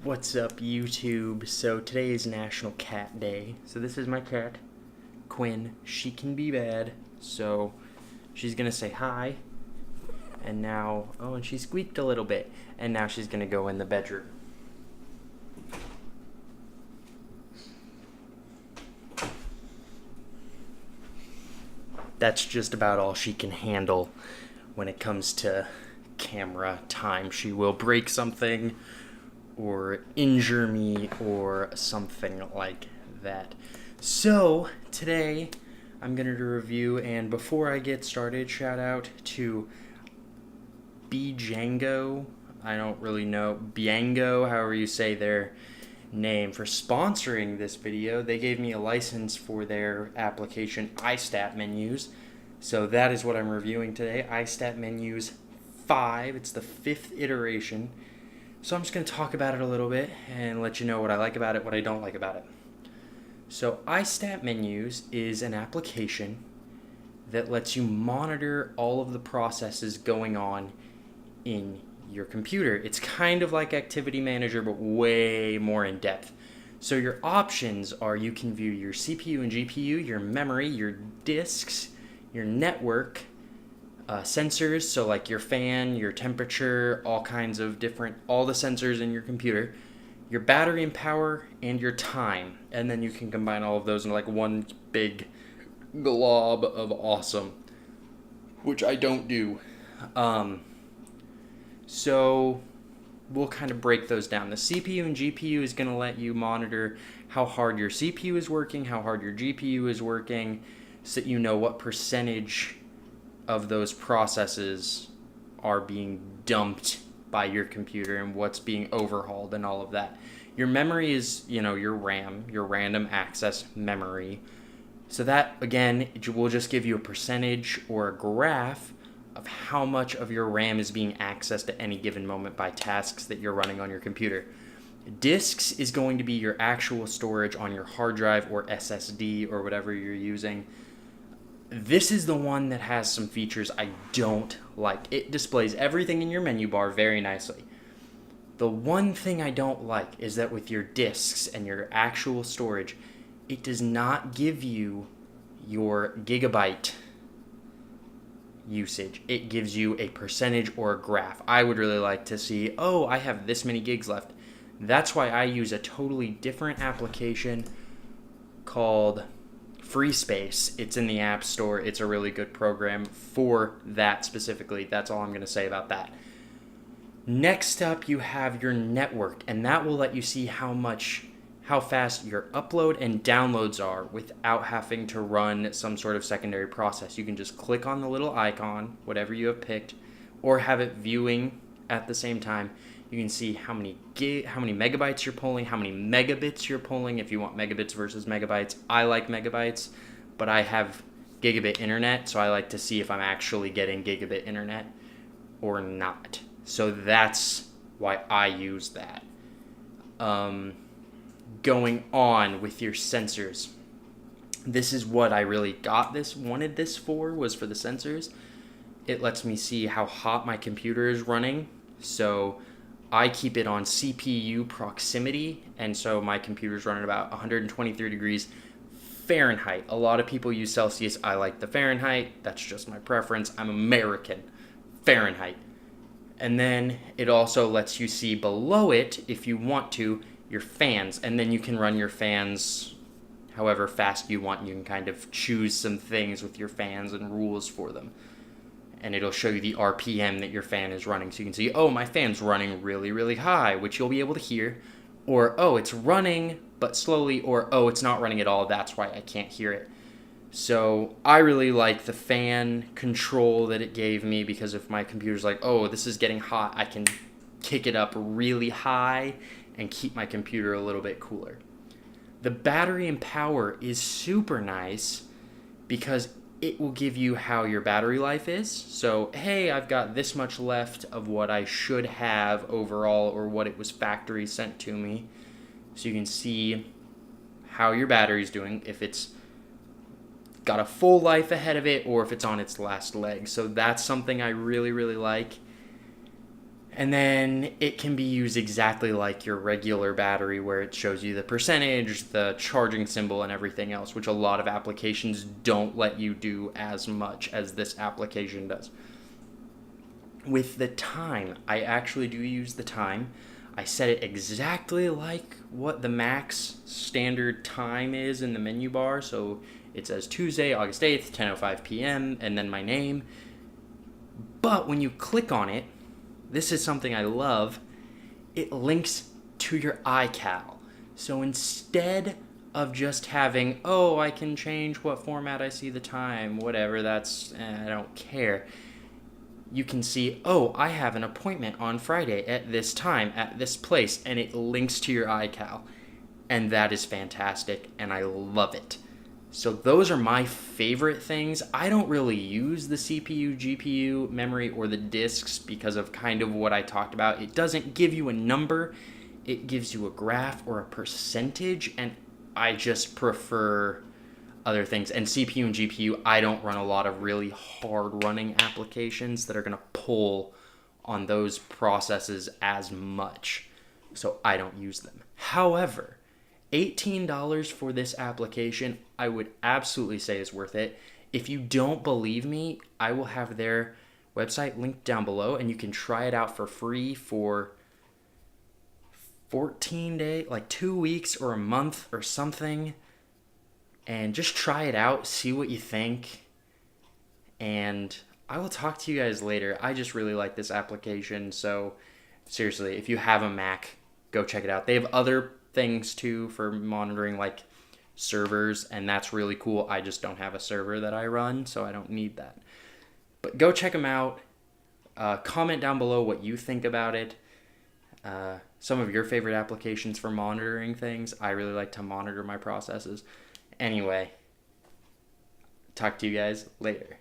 What's up, YouTube? So today is National Cat Day. So this is my cat, Quinn. She can be bad, so she's gonna say hi. And now, and she squeaked a little bit. And now she's gonna go in the bedroom. That's just about all she can handle when it comes to camera time. She will break something or injure me or something like that. So today I'm going to review, and before I get started, shout out to Bjango. I don't really know, Biango, however you say their name, for sponsoring this video. They gave me a license for their application iStat menus. So that is what I'm reviewing today, iStat menus 5. It's the 5th iteration. So I'm just going to talk about it a little bit and let you know what I like about it, what I don't like about it. So iStat Menus is an application that lets you monitor all of the processes going on in your computer. It's kind of like Activity Manager, but way more in depth. So your options are you can view your CPU and GPU, your memory, your disks, your network, sensors, so like your fan, your temperature, all kinds of different, all the sensors in your computer, your battery and power, and your time. And then you can combine all of those in like one big glob of awesome, which I don't do. So we'll kind of break those down. The CPU and GPU is going to let you monitor how hard your CPU is working, how hard your GPU is working, so that you know what percentage of those processes are being dumped by your computer and what's being overhauled and all of that. Your memory is, your RAM, your random access memory. So that, again, it will just give you a percentage or a graph of how much of your RAM is being accessed at any given moment by tasks that you're running on your computer. Disks is going to be your actual storage on your hard drive or SSD or whatever you're using. This is the one that has some features I don't like. It displays everything in your menu bar very nicely. The one thing I don't like is that with your disks and your actual storage, it does not give you your gigabyte usage. It gives you a percentage or a graph. I would really like to see, I have this many gigs left. That's why I use a totally different application called Free Space. It's in the App Store. It's a really good program for that specifically. That's all I'm going to say about that. Next up, you have your network, and that will let you see how fast your upload and downloads are without having to run some sort of secondary process. You can just click on the little icon, whatever you have picked, or have it viewing at the same time. You can see how many megabytes you're pulling, how many megabits you're pulling, if you want megabits versus megabytes. I like megabytes, but I have gigabit internet, so I like to see if I'm actually getting gigabit internet or not. So that's why I use that. Going on with your sensors. This is what I really wanted this for, was for the sensors. It lets me see how hot my computer is running. So I keep it on CPU proximity, and so my computer's running about 123 degrees Fahrenheit. A lot of people use Celsius. I like the Fahrenheit. That's just my preference. I'm American. Fahrenheit. And then it also lets you see below it, if you want to, your fans. And then you can run your fans however fast you want. You can kind of choose some things with your fans and rules for them. And it'll show you the RPM that your fan is running. So you can see, my fan's running really, really high, which you'll be able to hear. Or, it's running, but slowly. Or, it's not running at all. That's why I can't hear it. So I really like the fan control that it gave me, because if my computer's like, this is getting hot, I can kick it up really high and keep my computer a little bit cooler. The battery and power is super nice because it will give you how your battery life is. So, hey, I've got this much left of what I should have overall, or what it was factory sent to me. So you can see how your battery's doing, if it's got a full life ahead of it or if it's on its last leg. So that's something I really, really like. And then it can be used exactly like your regular battery, where it shows you the percentage, the charging symbol, and everything else, which a lot of applications don't let you do as much as this application does. With the time, I actually do use the time. I set it exactly like what the max standard time is in the menu bar. So it says Tuesday, August 8th, 10:05 p.m., and then my name. But when you click on it, this is something I love, it links to your iCal. So instead of just having, oh, I can change what format I see the time, whatever, I don't care. You can see, oh, I have an appointment on Friday at this time, at this place, and it links to your iCal. And that is fantastic, and I love it. So those are my favorite things. I don't really use the CPU, GPU, memory, or the disks because of kind of what I talked about. It doesn't give you a number. It gives you a graph or a percentage, and I just prefer other things. And CPU and GPU, I don't run a lot of really hard running applications that are going to pull on those processes as much. So I don't use them. However, $18 for this application, I would absolutely say is worth it. If you don't believe me, I will have their website linked down below, and you can try it out for free for 14 days, like 2 weeks or a month or something. And just try it out, see what you think. And I will talk to you guys later. I just really like this application. So seriously, if you have a Mac, go check it out. They have other things too for monitoring, like servers, and that's really cool. I just don't have a server that I run, so I don't need that. But go check them out. Comment down below what you think about it. Some of your favorite applications for monitoring things. I really like to monitor my processes. Anyway, talk to you guys later.